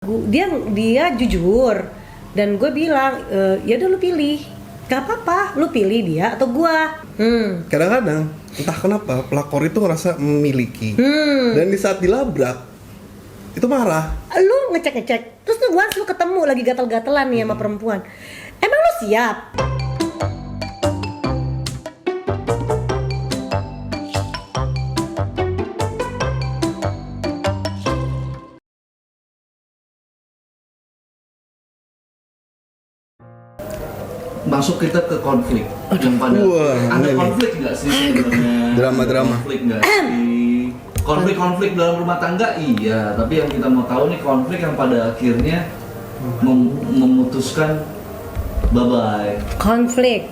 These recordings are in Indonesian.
Dia jujur dan gue bilang ya udah lu pilih, gak apa-apa lu pilih dia atau gua. Kadang-kadang entah kenapa pelakor itu ngerasa memiliki dan di saat dilabrak itu marah. Lu ngecek terus tuh once lu ketemu lagi gatel-gatelan nih sama perempuan, emang lu siap? Masuk kita ke konflik yang pada ada konflik nggak sih sebenarnya? Drama-drama. Konflik nggak sih? Konflik dalam rumah tangga iya, tapi yang kita mau tahu nih konflik yang pada akhirnya memutuskan bye-bye. Konflik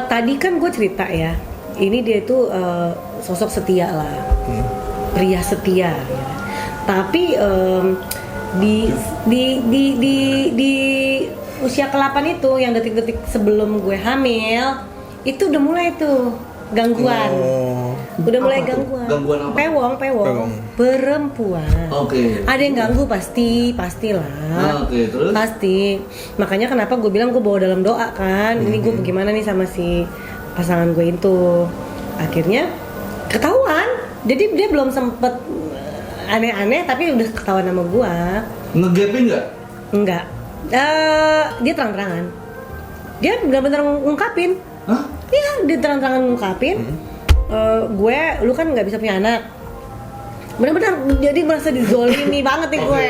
tadi kan gue cerita ya, ini dia tuh sosok setia lah, pria setia ya. Tapi di usia ke-8 itu yang detik-detik sebelum gue hamil itu udah mulai tuh gangguan. Udah mulai gangguan. Gangguan apa? Pewong. Perempuan. Oke. Ada yang ganggu pastilah. Oke, terus? Pasti. Makanya kenapa gue bilang gue bawa dalam doa kan. Ini gue bagaimana nih sama si pasangan gue itu. Akhirnya ketahuan. Jadi dia belum sempet aneh-aneh tapi udah ketahuan sama gue. Ngegapin nggak? Enggak. Dia terang-terangan. Dia benar-benar ngungkapin. Hah? Iya, dia terang-terangan ngungkapin. Lu kan nggak bisa punya anak. Benar-benar jadi merasa dizolimi banget nih gue.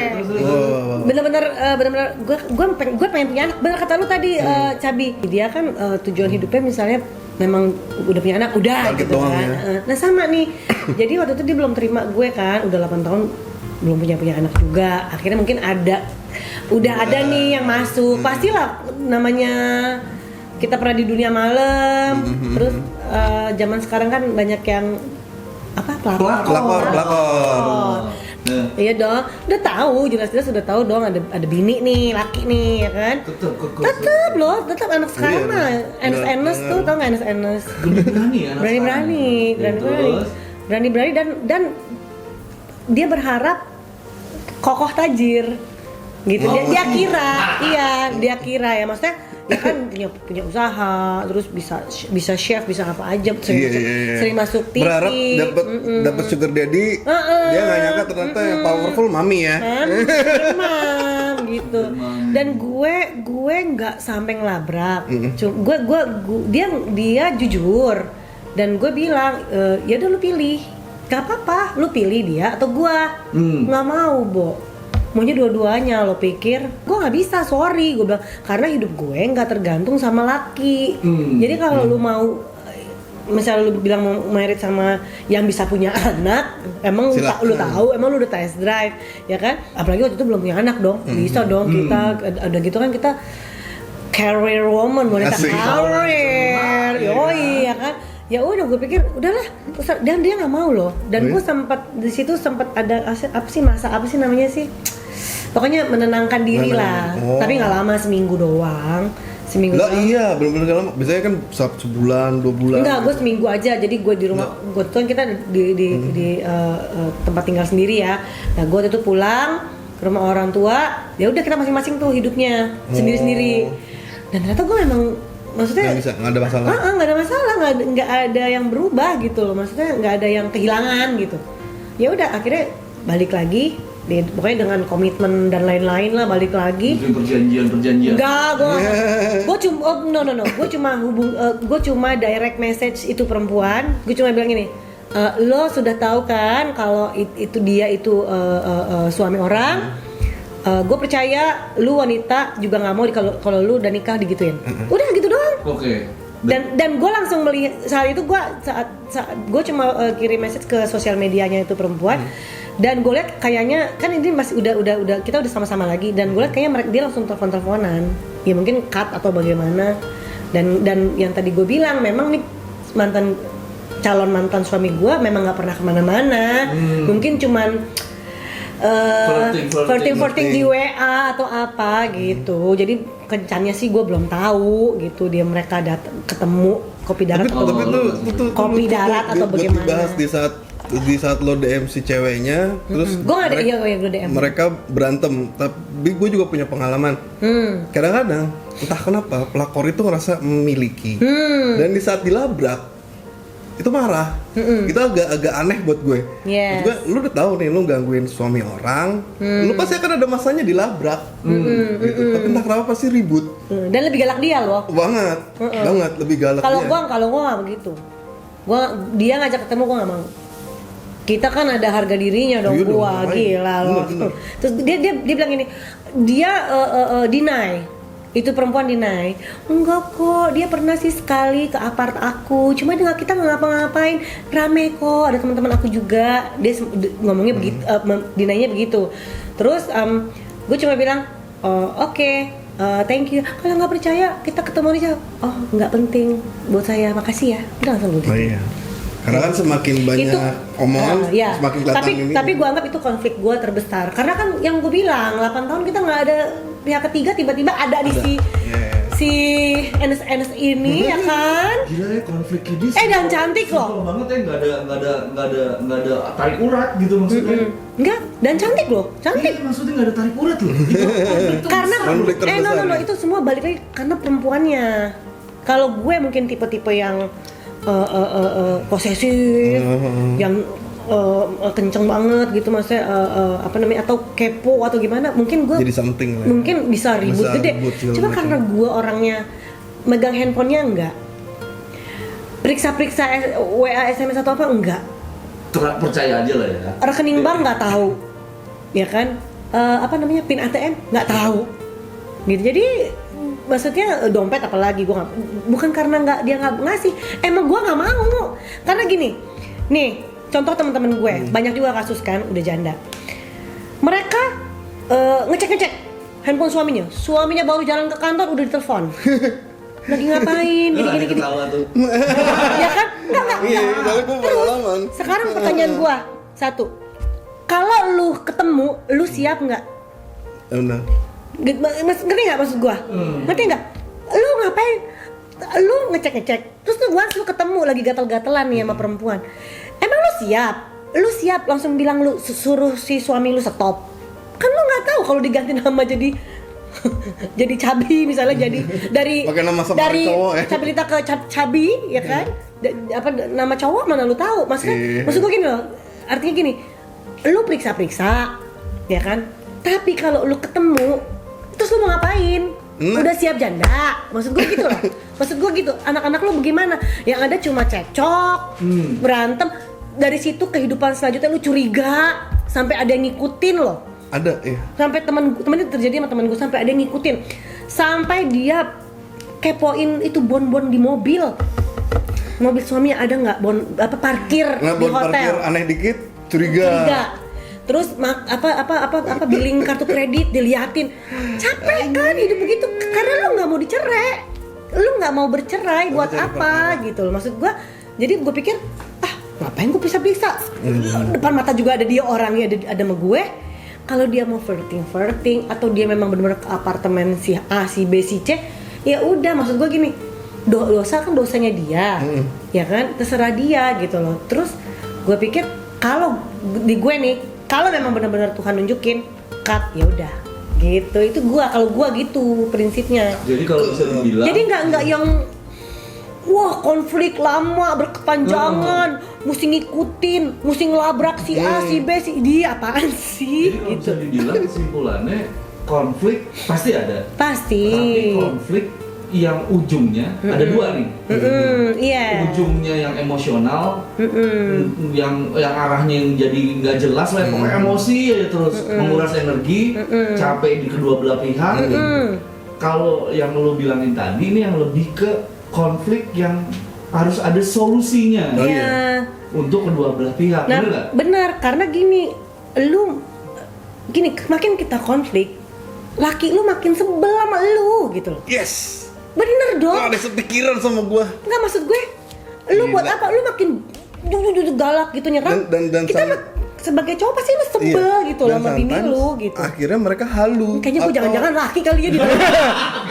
Benar-benar gue pengen punya anak. Benar kata lu tadi, Cabi. Dia kan tujuan hidupnya misalnya memang udah punya anak, udah target gitu kan. Ya. Nah sama nih. Jadi waktu itu dia belum terima gue kan, udah 8 tahun belum punya anak juga. Akhirnya mungkin udah ada nih yang masuk. Pastilah namanya kita pernah di dunia malam. Terus zaman sekarang kan banyak yang pelakor. Iya dong, udah tahu, jelas-jelas udah tahu dong ada bini nih, laki nih, ya kan? Tetap anak sekarang mah enes tuh, tau nggak enes? Berani dan dia berharap kokoh tajir, gitu. Dia kira ya, maksudnya dia kan punya usaha, terus bisa chef, bisa apa aja, sering masuk TV. Berharap dapat sugar daddy, dia nggak nyangka ternyata yang powerful mami ya. Demam gitu. Dan gue nggak sampai ngelabrak. Dia jujur dan gue bilang ya udah lu pilih, gak apa-apa, lu pilih dia atau gue. Nggak mau, Bo. Maunya dua-duanya. Lo pikir gue nggak bisa, sorry gue bilang, karena hidup gue nggak tergantung sama laki. Jadi kalau lu mau misalnya lu bilang mau married sama yang bisa punya anak, emang lu tahu, emang lu udah test drive ya kan, apalagi waktu itu belum punya anak dong. Bisa dong kita ada gitu kan, kita career woman, wanita karir, yoi ya kan. Ya udah, gue pikir udahlah, dan dia nggak mau loh. Dan gue sempat di situ ada masa apa sih namanya sih, pokoknya menenangkan diri lah. Tapi nggak lama, seminggu doang. Iya, bener-bener lama. Biasanya kan sebulan, 2 bulan. Enggak, gue seminggu aja. Jadi gue di rumah, gue tuh kita di tempat tinggal sendiri ya. Nah gue itu pulang ke rumah orang tua. Ya udah, kita masing-masing tuh hidupnya sendiri-sendiri. Dan ternyata gue memang, maksudnya nggak ada masalah. Nggak ada masalah, nggak ada yang berubah gitu loh. Maksudnya nggak ada yang kehilangan gitu. Ya udah, akhirnya balik lagi. Pokoknya dengan komitmen dan lain-lain lah, balik lagi. Perjanjian. Enggak, gue cuma direct message itu perempuan. Gue cuma bilang gini, lo sudah tahu kan kalau itu dia itu suami orang. Gue percaya lu wanita juga nggak mau kalau lu udah nikah digituin. Udah gitu doang. Oke. Dan gue langsung melihat saat itu, gue cuma kirim message ke sosial medianya itu perempuan. Dan gue lihat kayaknya kan ini masih udah kita udah sama-sama lagi, dan gue lihat kayaknya dia langsung telepon-teleponan. Ya mungkin cut atau bagaimana. Dan yang tadi gue bilang, memang nih calon mantan suami gue memang nggak pernah kemana-mana. Mungkin cuman flirting di WA atau apa gitu. Jadi kencannya sih gue belum tahu gitu. Mereka ketemu kopi darat atau bagaimana. Dibahas di saat di saat lo DM si ceweknya, terus Gue gak ada gue DM. mereka berantem. Tapi gue juga punya pengalaman. Kadang-kadang entah kenapa pelakor itu ngerasa memiliki, dan di saat dilabrak itu marah. Itu agak aneh buat gue. Yes. Maksud gue, lu udah tahu nih lu gangguin suami orang, lu pasti akan ada masanya dilabrak. Gitu. Tapi entah kenapa pasti ribut. Dan lebih galak dia loh. Banget, banget lebih galak Kalau dia. gue nggak begitu. Dia ngajak ketemu gue nggak mau. Kita kan ada harga dirinya dong, Iya dong, gua ngapain? gila loh. Bener. Terus dia bilang gini, dia deny. Itu perempuan deny. Enggak kok, dia pernah sih sekali ke apart aku. Cuma kita nggak ngapa-ngapain, rame kok. Ada teman-teman aku juga. Dia ngomongnya begitu, deny-nya begitu. Terus gue cuma bilang, oke. Thank you. Kalau nggak percaya, kita ketemu aja. Oh, nggak penting buat saya. Makasih ya. Udah langsung gitu. Oh iya. Karena kan semakin banyak omongan, ya. semakin kelihatan ini. Tapi gue anggap itu konflik gue terbesar. Karena kan yang gue bilang 8 tahun kita nggak ada pihak ketiga, tiba-tiba ada di si Enes ini ya kan. Gila ya konflik ini. Dan cantik loh. Simpel banget ya, nggak ada tarik urat gitu maksudnya. Enggak, dan cantik loh, cantik. Iya, maksudnya nggak ada tarik urat loh. Itu konflik Karena konflik terbesar no, nih. itu semua balik lagi karena perempuannya. Kalau gue mungkin tipe-tipe yang posesif, yang kenceng banget gitu, maksudnya atau kepo atau gimana, mungkin gue Jadi something lah. mungkin bisa ribut Bisa gede. ribut segala Cuma macam. karena gue orangnya megang handphonenya enggak, periksa WA SMS atau apa enggak, percaya aja lah ya. rekening bank nggak tahu, ya kan, PIN ATM nggak tahu, gitu. Jadi maksudnya dompet apalagi gue nggak, bukan karena dia nggak ngasih, emang gue nggak mau. Karena gini, nih contoh teman-teman gue banyak juga kasus kan udah janda, mereka ngecek handphone suaminya baru jalan ke kantor udah ditelepon. Lagi ngapain gini Ketawa tuh. ya kan enggak. Iya, soalnya gue pengalaman. Sekarang pertanyaan gue satu, kalau lu ketemu lu siap nggak? Benar. Ngerti nggak maksud gua? Ngerti nggak? Lu ngapain? Lu ngecek terus tuh once lu ketemu lagi gatal-gatalan nih sama perempuan, emang lu siap? Lu siap langsung bilang lu suruh si suami lu stop? Kan lu nggak tahu kalau diganti nama jadi jadi cabi misalnya, jadi dari Pakai nama samaran dari cowok ya. Cabilita ke cabi ya kan? Nama cowok mana lu tahu? Maksudnya maksud gua gini loh, artinya gini, lu periksa ya kan? Tapi kalau lu ketemu terus lu mau ngapain? Udah siap janda? Maksud gue gitu loh. Maksud gue gitu. Anak-anak lu bagaimana? Yang ada cuma cekcok, berantem. Dari situ kehidupan selanjutnya lu curiga sampai ada yang ngikutin loh. Ada ya. Sampai temen itu terjadi sama temen gue, sampai ada yang ngikutin. Sampai dia kepoin itu bon-bon di mobil suaminya ada nggak parkir Nah, di bon hotel. parkir aneh dikit, curiga. Terus billing kartu kredit diliatin. Capek kan hidup begitu, karena lu nggak mau dicerai, lu nggak mau bercerai buat apa gitu loh. Maksud gua, jadi gue pikir ngapain gue bisa depan mata juga ada dia orangnya, ada sama gue. Kalau dia mau flirting atau dia memang benar-benar ke apartemen si A, si B, si C, ya udah. Maksud gue gini, dosa kan dosanya dia, ya kan, terserah dia gitu loh. Terus gue pikir kalau di gue nih, kalau memang benar-benar Tuhan nunjukin, cut, ya udah, gitu. Itu kalau gue gitu prinsipnya. Jadi kalau bisa dibilang, Jadi nggak yang konflik lama berkepanjangan, mesti ngikutin, mesti ngelabrak si A, si B, si D, apaan sih? jadi kalau Gitu. bisa dibilang kesimpulannya konflik pasti ada. Pasti. Tapi konflik yang ujungnya ada dua nih. Iya. Ujungnya yang emosional, yang arahnya yang jadi nggak jelas lah, pokoknya emosi aja terus menguras energi, capek di kedua belah pihak. Kalau yang lo bilangin tadi ini yang lebih ke konflik yang harus ada solusinya untuk kedua belah pihak. Nah, bener nggak? benar, karena gini, makin kita konflik, laki lu makin sebel sama lu gitu loh. Yes. Bener dong. Ada sepikiran sama gua. Nggak, maksud gue, lu buat apa? Lu makin galak gitu nyerang. Dan kita sebagai cowok pasti lu sebel gitu loh sama bini lu gitu. Akhirnya mereka halu. Kayaknya gue jangan-jangan laki kali ya di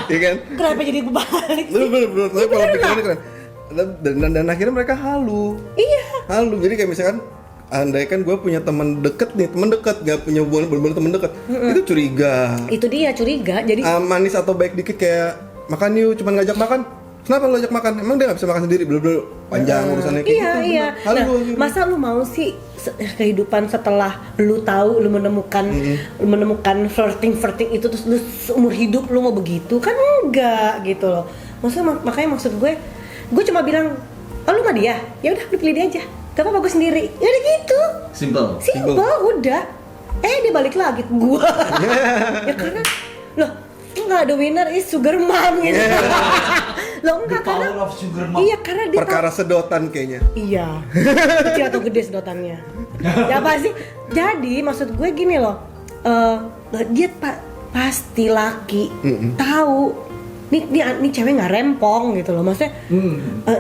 Iya kan? Kenapa jadi berbalik? Bener. Tapi kalau pikirannya keren. Dan akhirnya mereka halu. Iya. Halu. Jadi kayak misalkan andai kan gue punya teman deket nih, teman dekat, gak punya hubungan bener-bener teman dekat, itu curiga. Itu dia curiga. Jadi Manis atau baik dikit kayak makan yuk, cuman ngajak makan. Kenapa lo ajak makan? Emang dia nggak bisa makan sendiri? Belum panjang urusannya kayak iya, gitu. iya. Nah, masa lu mau sih kehidupan setelah lu tahu lu menemukan flirting itu terus lu seumur hidup lu mau begitu? Kan enggak gitu loh. Maksudnya makanya maksud gue cuma bilang, "Oh, lu sama dia? Ya udah lu pilih dia aja. Gak apa-apa gue sendiri." Ya udah gitu. Simple. Udah. Dia balik lagi ke gua. Ya karena loh, enggak ada winner is sugar mom gitu. Loh enggak, The power karena of sugar mom. iya karena dia perkara sedotan kayaknya. iya. Kecil atau gede sedotannya. Ya pasti. Jadi maksud gue gini loh. Dia pasti laki tahu nih cewek nggak rempong gitu loh. Maksudnya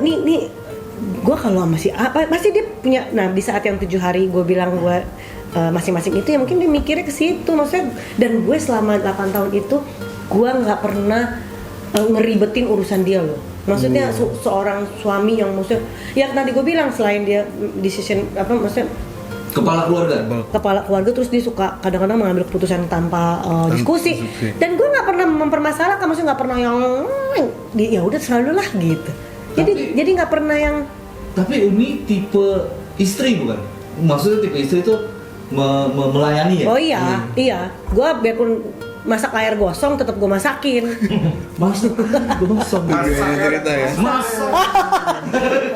nih gue kalau masih apa pasti dia punya. Nah di saat yang 7 hari gue bilang gue masing-masing itu ya mungkin dia mikirnya ke situ. Maksudnya dan gue selama 8 tahun itu gue nggak pernah ngeribetin urusan dia loh. Maksudnya seorang suami yang maksudnya ya tadi gue bilang selain dia decision apa maksudnya Kepala keluarga terus dia suka kadang-kadang mengambil keputusan tanpa diskusi. Dan gue nggak pernah mempermasalahkan, maksudnya nggak pernah yang ya udah selalu lah gitu. Jadi nggak pernah yang. Tapi Uni tipe istri bukan? Maksudnya tipe istri itu melayani ya? Oh iya. Gue biarpun masak air gosong tetap gue masakin. Masak gosong. Cerita ya. Masak.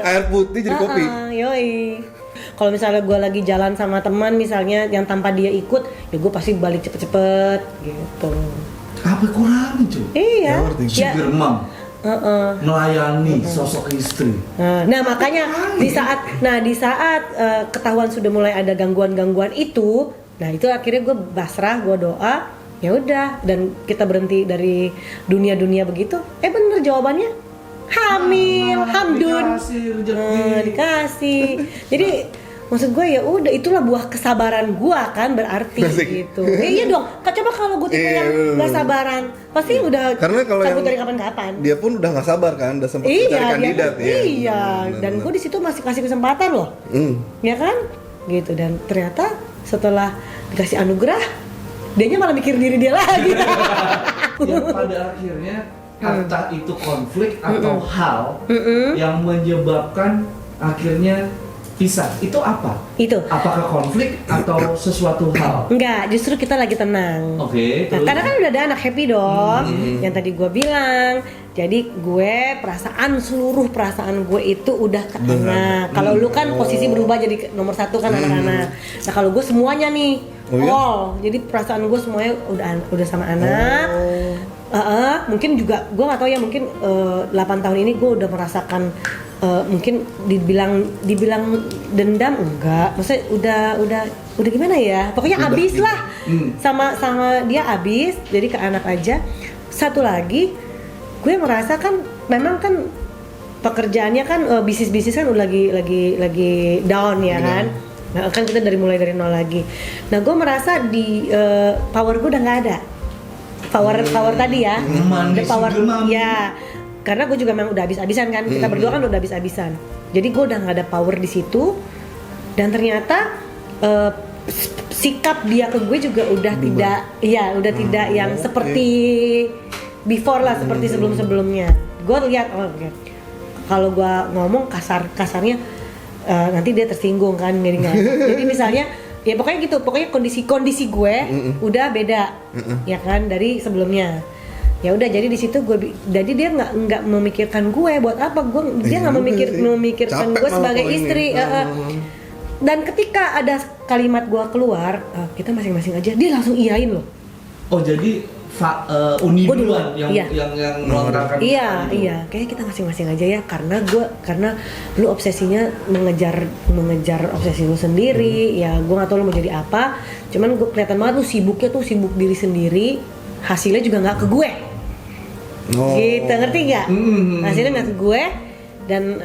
Air putih jadi kopi. Yoi. Kalau misalnya gue lagi jalan sama teman misalnya yang tanpa dia ikut, ya gue pasti balik cepet-cepet gitu. Apa kurangnya cuy? Iya. Sugar mom. Melayani sosok istri. Nah makanya di saat ketahuan sudah mulai ada gangguan itu, nah itu akhirnya gue pasrah, gue doa, ya udah dan kita berhenti dari dunia begitu. Bener jawabannya hamil, hamdun, dikasih. Jadi maksud gue ya udah itulah buah kesabaran gue kan berarti gitu. Iya dong. Coba kalau gue tipe yang nggak sabaran, pasti udah karena kalau cabut dari kapan-kapan. Dia pun udah nggak sabar kan, udah sempat cari kandidat ya. Iya. Dan gue di situ masih kasih kesempatan loh. Ya kan? Gitu dan ternyata setelah dikasih anugerah, dianya malah mikir diri dia lagi. Yang pada akhirnya entah itu konflik atau hal yang menyebabkan akhirnya pisah, itu apa? Itu. Apakah konflik atau sesuatu hal? Enggak, justru kita lagi tenang. Oke, nah, karena kan udah ada anak happy dong. Yang tadi gue bilang. Jadi seluruh perasaan gue itu udah ke anak. Kalau lu kan posisi berubah jadi nomor 1 kan anak-anak. Nah kalau gue semuanya nih, jadi perasaan gue semuanya udah sama anak. Mungkin juga gue nggak tahu ya, mungkin 8 tahun ini gue udah merasakan mungkin dibilang dendam enggak, maksudnya udah gimana ya, pokoknya abis lah sama dia abis, jadi ke anak aja. Satu lagi gue merasa kan memang kan pekerjaannya kan bisnis kan udah lagi down ya kan. Nah kan kita mulai dari nol lagi. Nah gue merasa di power gue udah nggak ada. Power tadi ya, the power ya, karena gue juga memang udah habis-habisan kan, kita berdua kan udah habis-habisan, jadi gue udah nggak ada power di situ, dan ternyata sikap dia ke gue juga udah tidak yang seperti before lah, seperti sebelumnya. Gue lihat kalau gue ngomong kasarnya nanti dia tersinggung kan, jadi misalnya ya pokoknya gitu, pokoknya kondisi gue udah beda ya kan dari sebelumnya. Ya udah, jadi di situ jadi dia nggak memikirkan gue buat apa, dia nggak memikirkan gue sebagai istri. Dan ketika ada kalimat gue keluar, kita masing-masing aja, dia langsung iyain loh. Oh jadi Uni duluan yang melontarkan. Iya, kayaknya kita masing-masing aja ya, karena lu obsesinya mengejar obsesi lu sendiri. Ya gue nggak tahu lu mau jadi apa, cuman gue kelihatan banget lu sibuk diri sendiri, hasilnya juga nggak ke gue. Gitu, ngerti nggak? Hasilnya nggak ke gue, dan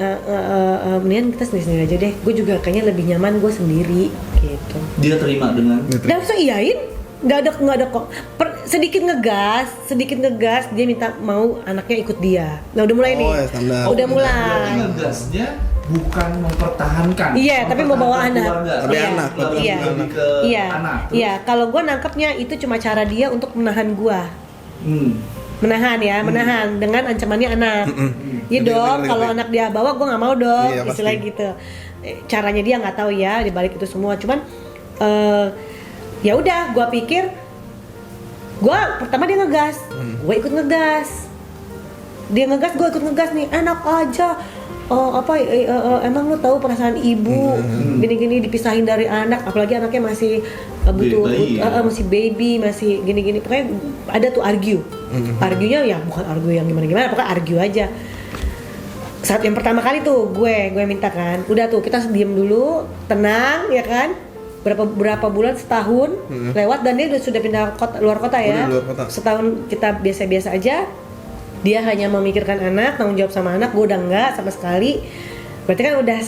mendingan kita sendiri aja deh. Gue juga kayaknya lebih nyaman gue sendiri gitu. Dia terima dengan dan langsung iyain. Nggak ada kok. Sedikit ngegas, dia minta mau anaknya ikut dia. Nah udah mulai nih. Ya, standar. Udah mulai. Ngegasnya bukan mempertahankan. Iya, tapi mau bawa anak. Keluarga. Tapi Iya. anak, Lebih Iya. ke Iya, anak. iya. Kalau gue nangkepnya itu cuma cara dia untuk menahan gue, menahan dengan ancamannya anak. Iya Ngerti, dong, ngerti, kalau ngerti. anak dia bawa gue nggak mau dong, Iya, pasti. istilahnya gitu. Caranya dia nggak tahu ya di balik itu semua. Cuman ya udah, gue pikir, gue pertama dia ngegas, gue ikut ngegas. Dia ngegas, gue ikut ngegas nih, enak aja. Emang lu tahu perasaan ibu gini-gini dipisahin dari anak, apalagi anaknya masih masih baby, masih gini-gini, pokoknya ada tuh arguenya ya bukan argue yang gimana-gimana, pokoknya argue aja. Saat yang pertama kali tuh gue minta kan, udah tuh kita diem dulu, tenang ya kan, berapa bulan, setahun lewat dan dia sudah pindah luar kota ya. Luar kota. Setahun kita biasa-biasa aja. Dia hanya memikirkan anak, tanggung jawab sama anak, gue udah enggak sama sekali. Berarti kan udah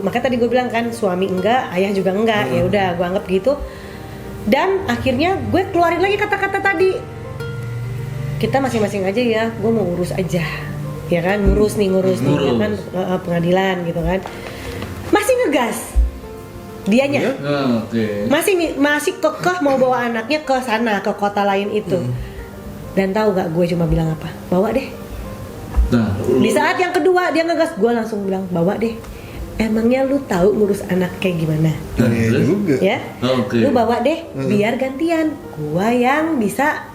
makanya tadi gue bilang kan suami enggak, ayah juga enggak. Ya udah gue anggap gitu. Dan akhirnya gue keluarin lagi kata-kata tadi. Kita masing-masing aja ya, gue mau urus aja. Ya kan, ngurus nih ya kan, pengadilan gitu kan. Masih ngegas. Dianya. Oke. Masih kekeh mau bawa anaknya ke sana, ke kota lain itu. Dan tahu gak gue cuma bilang apa? Bawa deh. Nah, Di saat yang kedua dia ngegas, gue langsung bilang bawa deh. Emangnya lu tahu ngurus anak kayak gimana? Iya juga. Ya? Oke. Lu bawa deh, biar gantian. Gua yang bisa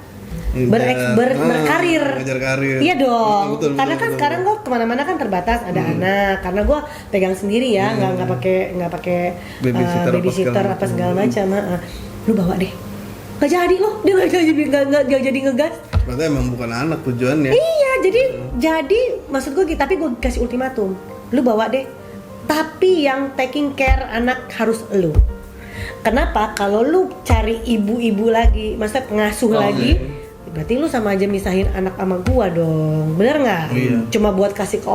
berkarir. Ngejar karir. Iya dong. Betul, Karena kan betul. sekarang gue kemana-mana kan terbatas, ada anak. Karena gue pegang sendiri ya, nggak pakai babysitter apa segala macam. Lu bawa deh. Gak jadi loh, dia gak jadi ngegas. Berarti emang bukan anak tujuannya. Iya, jadi maksud gue gitu, tapi gue kasih ultimatum. Lu bawa deh. Tapi yang taking care anak harus lu. Kenapa? Kalau lu cari ibu-ibu lagi, maksudnya pengasuh lagi, berarti lu sama aja misahin anak sama gua dong. Bener nggak? Iya. Cuma buat kasih ke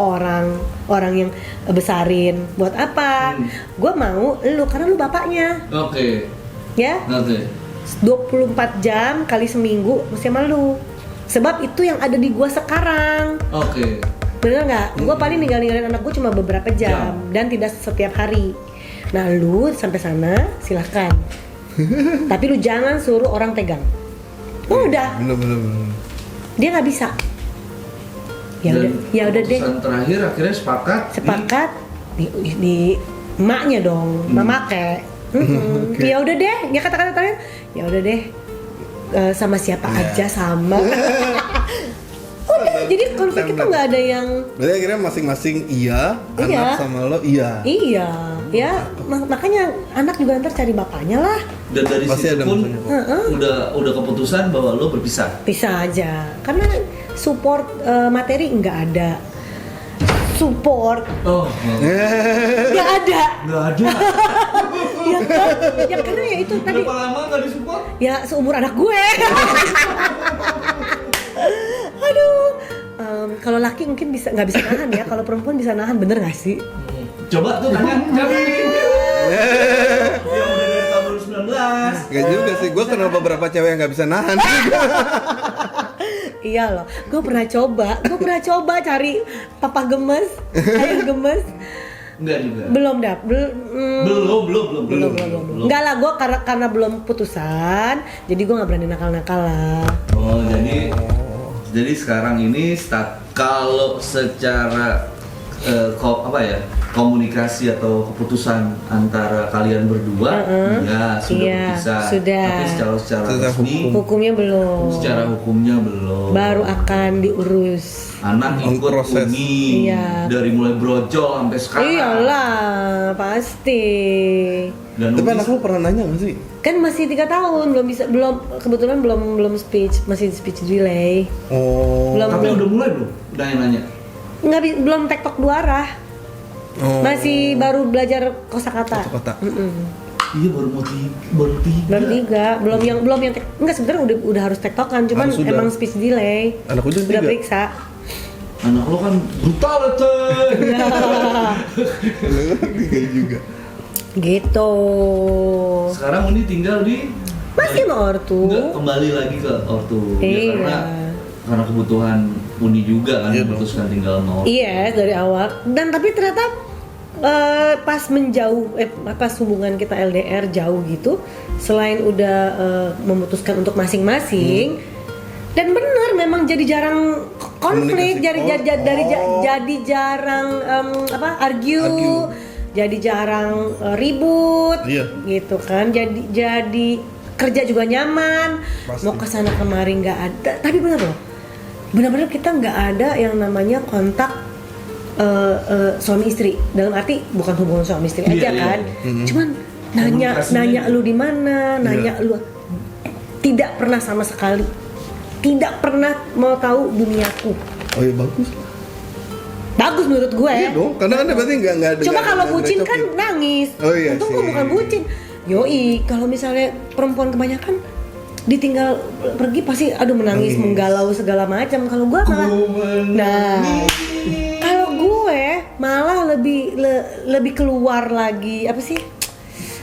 orang yang besarin. Buat apa? Gua mau lu karena lu bapaknya. Oke. Ya? Oke. 24 jam kali seminggu mesti sama lu. Sebab itu yang ada di gua sekarang. Oke. Bener nggak? Gua paling ninggalin anak gua cuma beberapa jam dan tidak setiap hari. Nah lu sampai sana silahkan. Tapi lu jangan suruh orang pegang. Udah. Bener. Dia nggak bisa. Ya udah deh. Keputusan terakhir akhirnya sepakat. Di emaknya dong, mama kek. Ya udah deh, ya kata-kata terakhir. Ya udah deh, sama siapa aja sama. Udah, jadi konflik itu nggak ada yang. Berarti akhirnya masing-masing iya, anak sama lo iya. Iya, ya makanya anak juga ntar cari bapaknya lah. Dan dari Pasti situ ada pun masanya. udah keputusan bahwa lo berpisah. Bisa aja, karena support materi nggak ada. Support nggak ada. Nggak ada. Ya kan, ya karena ya itu tadi. Berapa lama nggak disupport? Ya seumur anak gue. Aduh, kalau laki mungkin nggak bisa nahan ya. Kalau perempuan bisa nahan, bener nggak sih? Coba tuh tanya kami. Yang udah dari tahun 2019. Gak juga sih, gue kenal beberapa cewek yang gak bisa nahan. Iya loh, gue pernah coba cari papa gemes, ayah gemes. Enggak juga. Belum. Belum. Enggak lah, gue karena belum putusan, jadi gue nggak berani nakal-nakal lah. Oh, jadi sekarang ini kalau secara komunikasi atau keputusan antara kalian berdua ya sudah bisa. Sudah. Tapi secara resmi Hukumnya belum. secara hukumnya belum. Baru akan diurus. Anak ikut Proses. uni dari mulai brojol sampai sekarang. Iyalah, pasti. Dan Tapi anak lu pernah nanya gak sih? Kan masih 3 tahun, kebetulan belum speech, masih speech delay. Oh. tapi udah mulai belum? Nanya. Belum tektok 2 arah. Oh. Masih baru belajar kosakata. Kota. Iya baru tiga. Belum yang enggak sebenarnya udah harus tektokan, cuman Harus sudah. emang speech delay. Anak gue juga udah 3. periksa. Anak lo kan brutal tuh. Tiga juga. Gitu. Sekarang Uni tinggal di Masih sama ortu. Enggak, kembali lagi ke ortu. Iya. Ya, karena kebutuhan Uni juga kan Iya, memutuskan tinggal sama ortu. Iya, dari awal. Dan tapi ternyata pas pas hubungan kita LDR jauh gitu, selain udah memutuskan untuk masing-masing, dan bener memang jadi jarang konflik, jadi jarang argue, jadi jarang ribut, gitu kan, jadi kerja juga nyaman. Pasti. Mau kesana kemari nggak ada, tapi bener loh, benar-benar kita nggak ada yang namanya kontak suami istri, dalam arti bukan hubungan suami istri aja kan, cuman nanya lu di mana, nanya lu, tidak pernah sama sekali, tidak pernah mau tahu duniaku. Oh iya, bagus Menurut gue. Iya dong, karena kan berarti nggak ada. Coba kalau bucin kan nangis. Oh iya Untung sih. gue bukan bucin. Yoi, kalau misalnya perempuan kebanyakan ditinggal pergi pasti menangis, menggalau segala macam. Kalau gue malah kalau gue malah lebih keluar lagi, apa sih?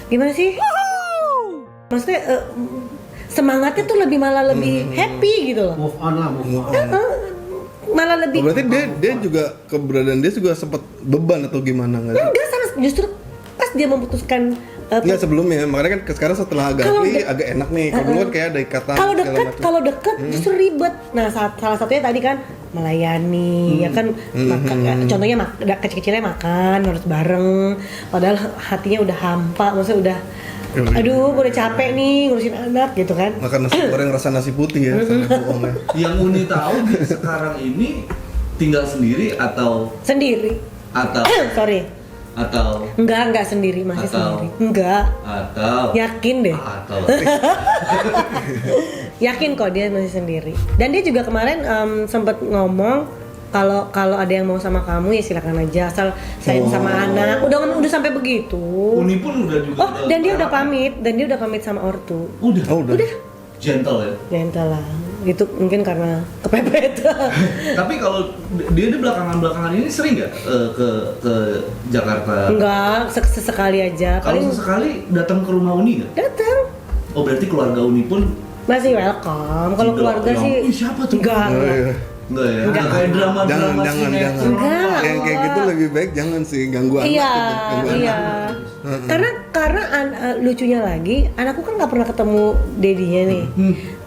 Gimana sih? Maksudnya semangatnya tuh malah lebih happy gitu loh. Move on. Malah lebih. Berarti dia juga, keberadaan dia juga sempat beban atau gimana nggak sih? Enggak, justru pas dia memutuskan. Nggak sebelumnya, makanya kan sekarang setelah agak enak nih. Kalau dulu kan kayak ada ikatan. Kalau dekat justru ribet. Nah, salah satunya tadi kan melayani, ya kan, makan. Contohnya kecil-kecilnya makan harus bareng. Padahal hatinya udah hampa, maksudnya udah, aduh, gue udah capek nih ngurusin anak gitu kan. Makan nasi goreng rasa nasi putih ya, sama bohongnya. Yang Uni tahu sekarang ini tinggal sendiri atau Sorry. Atau Enggak sendiri, masih sendiri. Enggak. Atau Yakin deh. Atau Yakin kok dia masih sendiri. Dan dia juga kemarin sempat ngomong kalau ada yang mau sama kamu ya silakan aja, asal sayang sama anak. Udah sampai begitu. Uni pun udah juga. Dan dia udah pamit sama ortu. Udah. Gentle ya. Gentle lah. Gitu mungkin karena kepepet. Tapi kalau dia di belakangan ini sering nggak ke Jakarta? Enggak, sesekali aja. Kalau sesekali datang ke rumah Uni nggak? Datang. Oh, berarti keluarga Uni pun Masih welcome. Kalau keluarga sih siapa tuh? enggak. Enggak ya? Enggak. Kayak drama-drama Jangan. Enggak. Yang kayak gitu lebih baik jangan sih, ganggu anak. Iya. Anak. Karena lucunya lagi, anakku kan nggak pernah ketemu dedinya nih.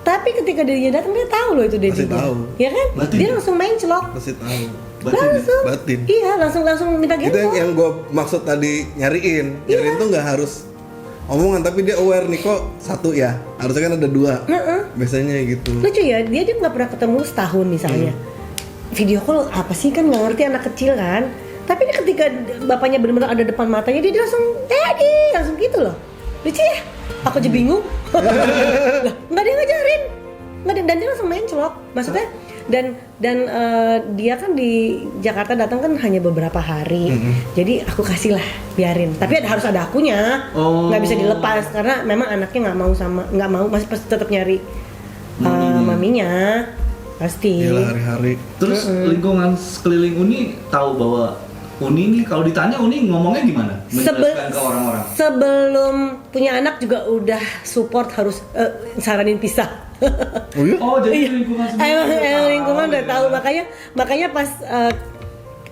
Tapi ketika dedinya datang dia tahu loh itu dedinya. Masih tahu. Ya kan? Batin. Dia langsung main celok. Pasti tahu. Batin. Iya, langsung minta Itu gendong. yang gue maksud tadi, nyariin tuh nggak harus omongan, tapi dia aware nih kok satu ya, harusnya kan ada dua. Biasanya gitu. Lucu ya, dia nggak pernah ketemu setahun misalnya. Video call apa sih, kan nggak ngerti anak kecil kan. Tapi dia ketika bapaknya benar-benar ada depan matanya, dia langsung daddy, langsung gitu loh. Lucu ya? Aku aja bingung. Lah, nggak ada yang ngajarin. Nggak ada, dan dia langsung main celok. Maksudnya dan dia kan di Jakarta datang kan hanya beberapa hari. Jadi aku kasih lah, biarin. Tapi harus ada akunya. Nggak bisa dilepas karena memang anaknya nggak mau masih pasti tetap nyari maminya. Pasti. Gila, hari-hari. Terus lingkungan sekeliling Uni tahu bahwa Uni nih, kalau ditanya Uni ngomongnya gimana? Menjelaskan ke orang-orang. Sebelum punya anak juga udah support, harus saranin pisah. Oh iya? Oh, jadi lingkungan sendiri. Emang lingkungan udah tahu, makanya pas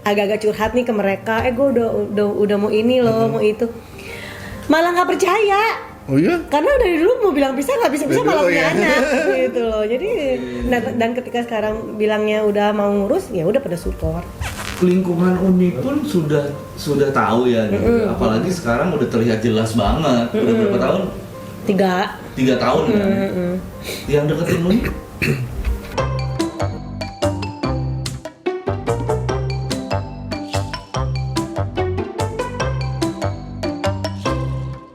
agak-agak curhat nih ke mereka, gue udah mau ini loh, mau itu, malah nggak percaya. Oh iya? Karena dari dulu mau bilang pisah nggak bisa malah Oh, punya iya. anak gitu loh. Jadi dan ketika sekarang bilangnya udah mau ngurus, ya udah pada support. Lingkungan Uni pun sudah tahu ya, gitu. Apalagi sekarang udah terlihat jelas banget. Udah berapa tahun? 3 3 tahun kan. Yang deketin Uni